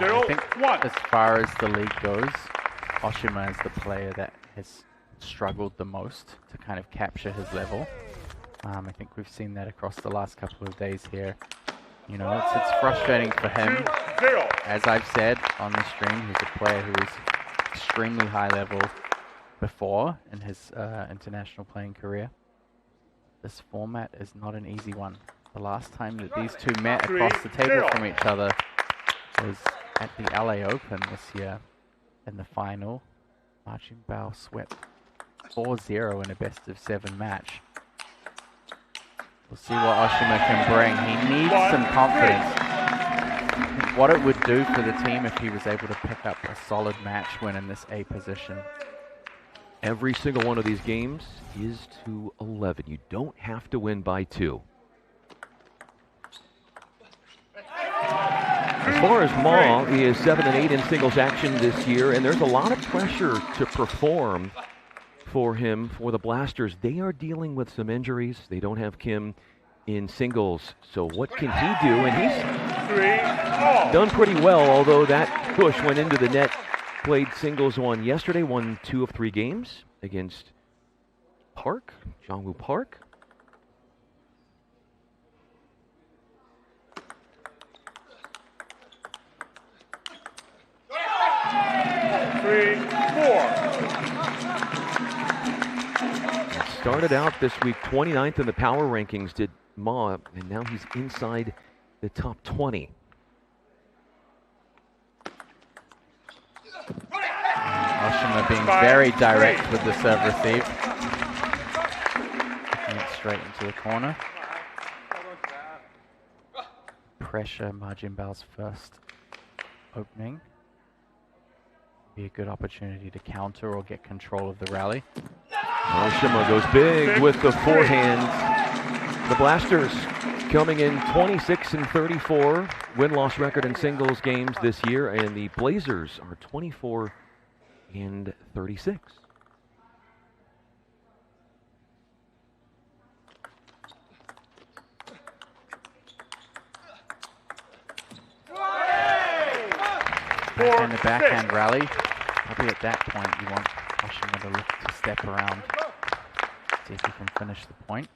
I think as far as the league goes, Oshima is the player that has struggled the most to kind of capture his level. I think we've seen that across the last couple of days here. You know, it's frustrating for him. As I've said on the stream, he's a player who was extremely high level before in his international playing career. This format is not an easy one. The last time that these two met across the table from each other was at the LA Open this year in the final. Jinbao swept 4-0 in a best-of-7 match. We'll see what Oshima can bring. He needs some confidence. What it would do for the team if he was able to pick up a solid match win in this A position. Every single one of these games is to 11. You don't have to win by 2. As far as Ma, he is 7-8 in singles action this year, and there's a lot of pressure to perform for him, for the Blasters. They are dealing with some injuries. They don't have Kim in singles, so what can he do? And he's done pretty well, although that push went into the net. Played singles one yesterday, won 2 of 3 games against Park, Jongwoo Park. Started out this week 29th in the power rankings, did Ma, and now he's inside the top 20. Oshima being very direct with the serve receive. Taking it straight into the corner. Pressure Jinbao's first opening. Be a good opportunity to counter or get control of the rally. Oshima goes big with the forehand. The Blasters coming in 26-34 win-loss record in singles games this year, and the Blazers are 24-36. And the backhand rally. Probably at that point you want Oshima to look to step around. See if he can finish the point.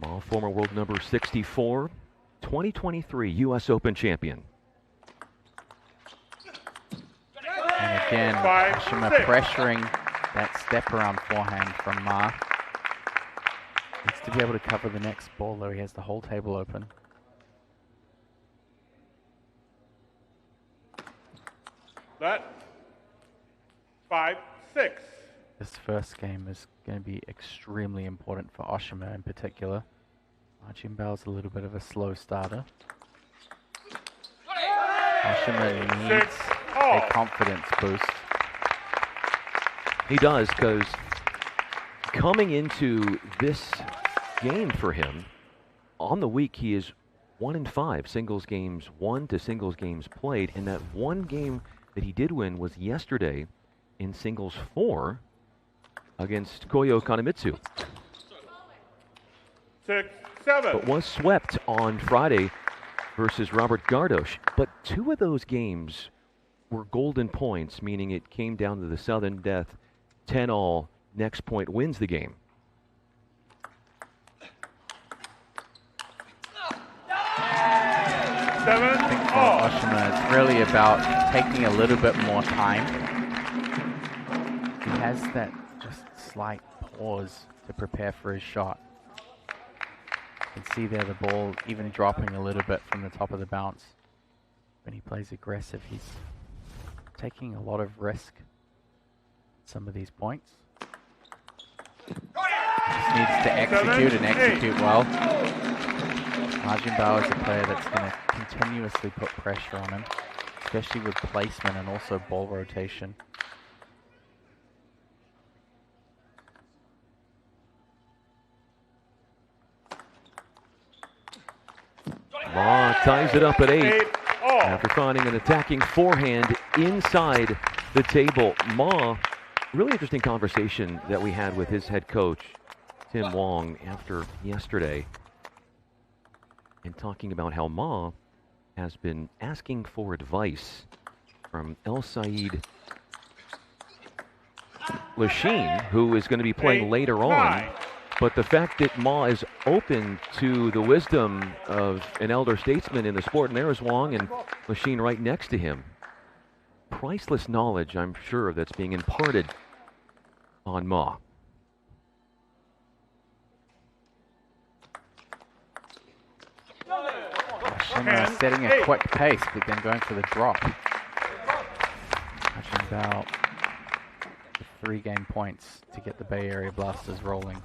Ma, former world number 64, 2023 U.S. Open champion. And again, Oshima pressuring that step around forehand from Ma. Needs to be able to cover the next ball, though he has the whole table open. That 5-6. This first game is going to be extremely important for Oshima in particular. Jinbao's a little bit of a slow starter. Oshima needs a confidence boost. He does, because coming into this game for him, on the week he is 1-5 singles games won to singles games played, and that one game that he did win was yesterday in singles 4 against Koyo Kanemitsu. 6-7. But was swept on Friday versus Robert Gardosh. But 2 of those games were golden points, meaning it came down to the sudden death, 10-all, next point wins the game. I think for Oshima, it's really about taking a little bit more time. He has that just slight pause to prepare for his shot. You can see there the ball even dropping a little bit from the top of the bounce. When he plays aggressive, he's taking a lot of risk. Some of these points. He just needs to execute and execute well. Jinbao is a player that's going to continuously put pressure on him, especially with placement and also ball rotation. Ma ties it up at 8 after finding an attacking forehand inside the table. Ma, really interesting conversation that we had with his head coach, Tim Wong, after yesterday, and talking about how Ma has been asking for advice from El Said Lachine, who is going to be playing later on. But the fact that Ma is open to the wisdom of an elder statesman in the sport, and there is Wong and Lachine right next to him. Priceless knowledge, I'm sure, that's being imparted on Ma. Oshima setting a quick pace, but then going for the drop. Jinbao with 3 game points to get the Bay Area Blasters rolling.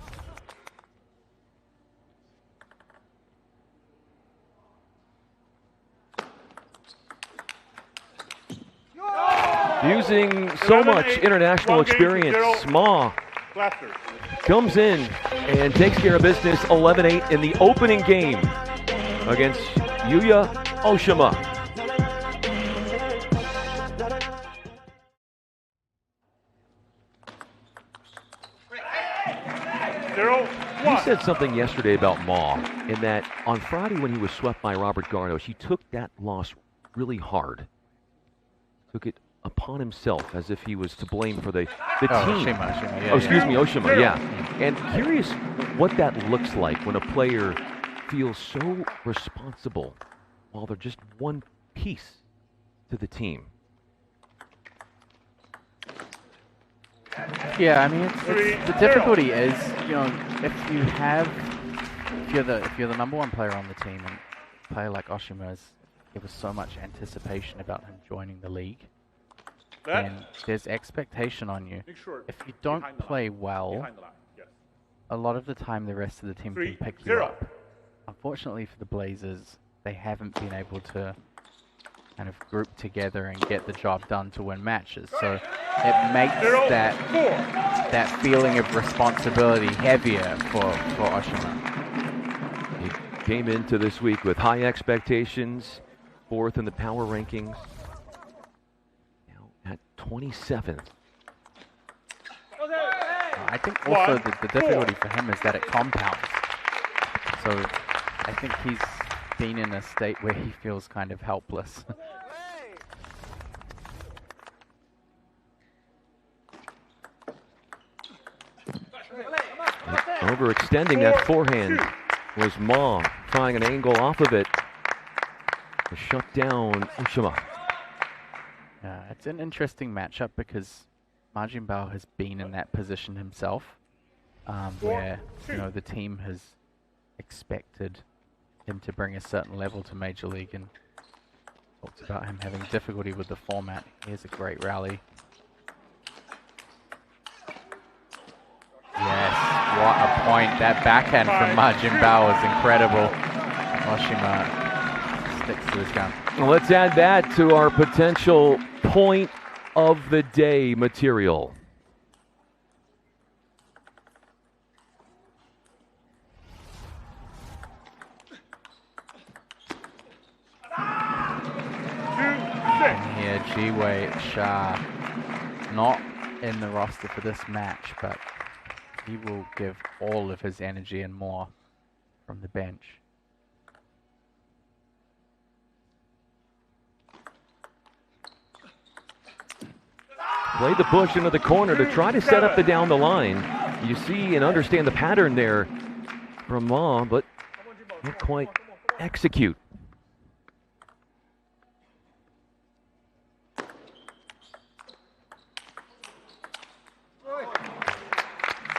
Using so much international experience, Ma comes in and takes care of business 11-8 in the opening game against Yuya Oshima. You said something yesterday about Ma, in that on Friday when he was swept by Robert Garnos, he took that loss really hard. Took it upon himself as if he was to blame for the team. Oshima, yeah, Oshima, yeah. And curious what that looks like when a player feels so responsible while they're just one piece to the team. Yeah, I mean, it's the difficulty is, you know, if you're the number 1 player on the team, and a player like Oshima, there was so much anticipation about him joining the league. And there's expectation on you. If you don't play well, a lot of the time the rest of the team can pick you up. Unfortunately for the Blazers, they haven't been able to kind of group together and get the job done to win matches. So it makes that feeling of responsibility heavier for Oshima. He came into this week with high expectations, 4th in the power rankings. At 27th. I think also the difficulty for him is that it compounds. So I think he's been in a state where he feels kind of helpless. Overextending that forehand was Ma, trying an angle off of it to shut down Oshima. It's an interesting matchup because Jinbao has been in that position himself, where the team has expected him to bring a certain level to Major League, and talks about him having difficulty with the format. Here's a great rally. Yes, what a point! That backhand from Jinbao is incredible. Oshima sticks to his gun. Well, let's add that to our potential point of the day material. And here, Jiwei Shah, not in the roster for this match, but he will give all of his energy and more from the bench. Played the push into the corner to try to set up the down the line. You see and understand the pattern there from Ma, but not quite execute.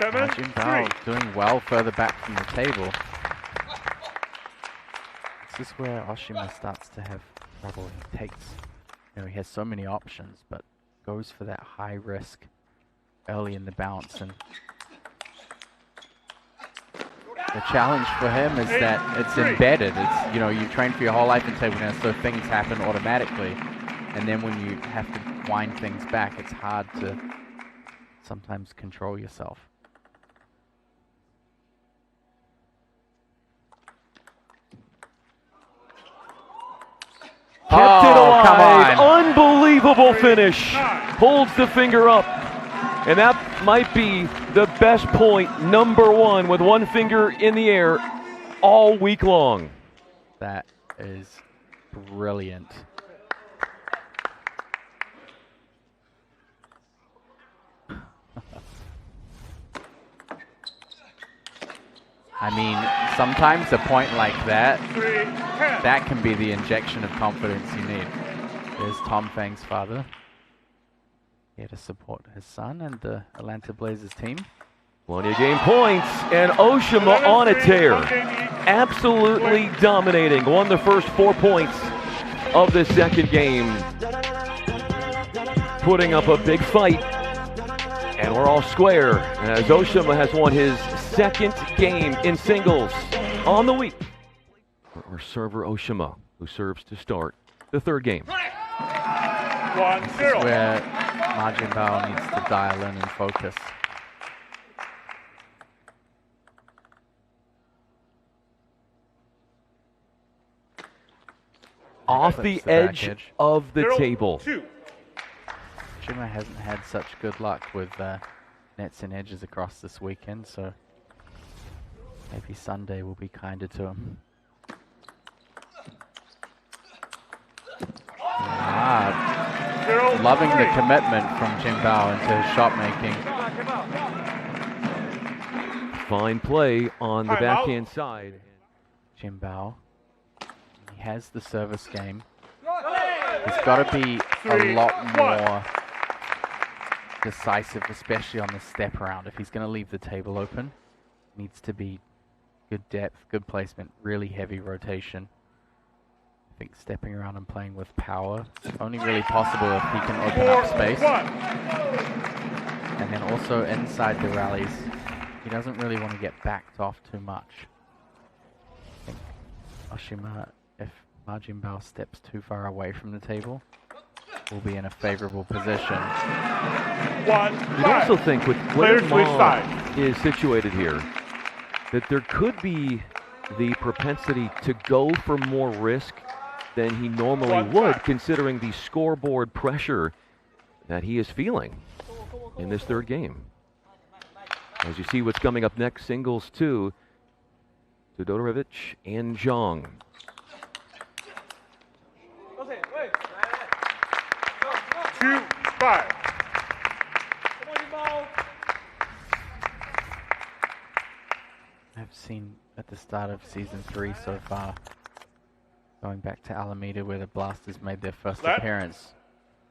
Jinbao doing well further back from the table. This is where Oshima starts to have trouble. He takes, he has so many options, but goes for that high risk early in the bounce, and the challenge for him is that it's embedded. It's, you train for your whole life in table tennis, so things happen automatically, and then when you have to wind things back, it's hard to sometimes control yourself. Kept it alive. Come on. Unbelievable finish. Holds the finger up. And that might be the best point, #1, with one finger in the air all week long. That is brilliant. I mean, sometimes a point like that, that can be the injection of confidence you need. There's Tom Fang's father, here to support his son and the Atlanta Blazers team. Plenty of game points, and Oshima on a tear. Absolutely dominating. Won the first 4 points of the second game. Putting up a big fight. And we're all square as Oshima has won his second game in singles on the week. Our server Oshima, who serves to start the third game. 1-0. This is where Jinbao needs to dial in and focus. Off Flips the edge of the table. 0-2. Oshima hasn't had such good luck with nets and edges across this weekend, so maybe Sunday will be kinder to him. Loving the commitment from Jinbao into his shot making. Fine play on the backhand side. Jinbao, he has the service game. He's got to be a lot more decisive, especially on the step around. If he's going to leave the table open, needs to be good depth, good placement, really heavy rotation. I think stepping around and playing with power is only really possible if he can open up space. And then also inside the rallies, he doesn't really want to get backed off too much. I think Oshima, if Jinbao steps too far away from the table, will be in a favorable position. You'd also think with where Ma is situated here, that there could be the propensity to go for more risk than he normally would, considering the scoreboard pressure that he is feeling in this third game. As you see what's coming up next, singles 2, Todorovic and Zhang. I've seen at the start of season 3 so far, going back to Alameda where the Blasters made their first appearance,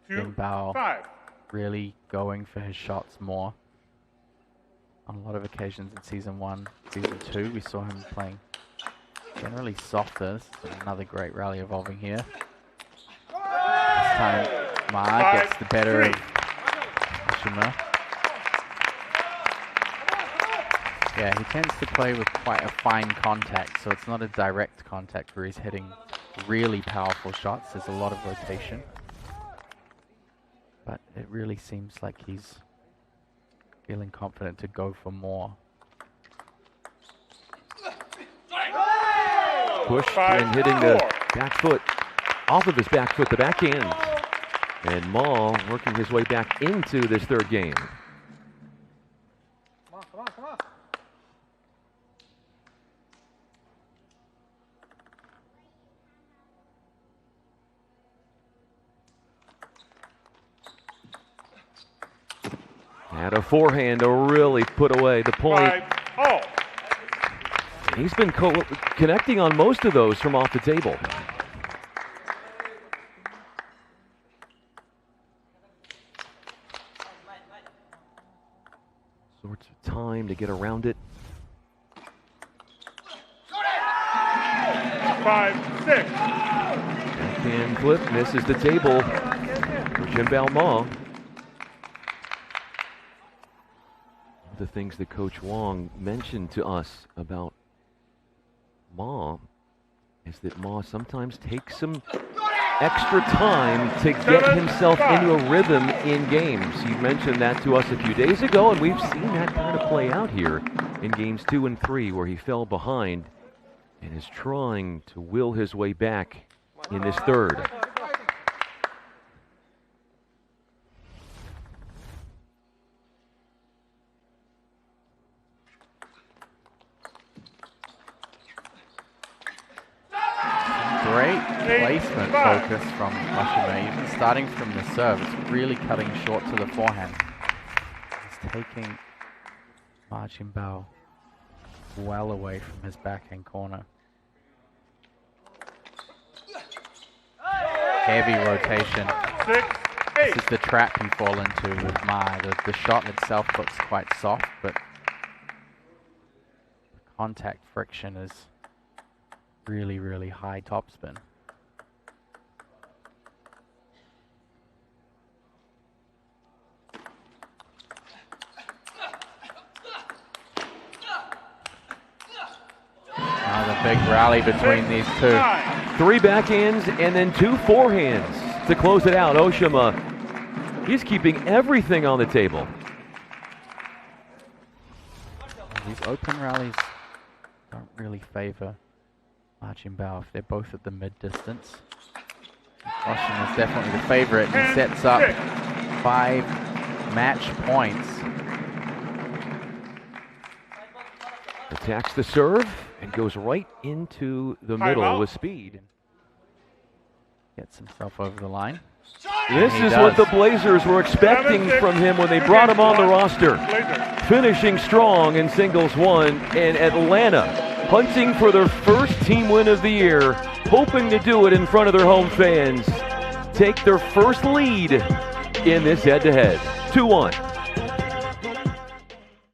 Jinbao really going for his shots more. On a lot of occasions in season 1, season 2, we saw him playing generally softer. This is another great rally evolving here. This time, Ma gets the better of Oshima. Yeah, he tends to play with quite a fine contact, so it's not a direct contact where he's hitting really powerful shots. There's a lot of rotation. But it really seems like he's feeling confident to go for more. Pushed and hitting the back foot off of his back foot, the backhand. And Ma working his way back into this third game. Had a forehand to really put away the point. He's been connecting on most of those from off the table. Sorts of time to get around it. 5-6. Backhand flip, misses the table for Jinbao Ma. The things that Coach Wong mentioned to us about Ma is that Ma sometimes takes some extra time to get himself into a rhythm in games. He mentioned that to us a few days ago, and we've seen that kind of play out here in games 2 and 3, where he fell behind and is trying to will his way back in this third. great placement focus from Oshima, even starting from the serve. It's really cutting short to the forehand. He's taking Jinbao well away from his backhand corner. Heavy rotation. 6, 8. This is the trap you fall into with Ma. The shot itself looks quite soft, but the contact friction is really, really high topspin. Another big rally between these two. 3 backhands and then 2 forehands to close it out. Oshima, he's keeping everything on the table. These open rallies don't really favor Jinbao if they're both at the mid-distance. Oshima is definitely the favorite. He sets up 5 match points. Attacks the serve and goes right into the middle with speed. Gets himself over the line. This is what the Blazers were expecting from him when they brought him on the roster. Finishing strong in singles 1 in Atlanta, hunting for their first team win of the year, hoping to do it in front of their home fans. Take their first lead in this head-to-head. 2-1.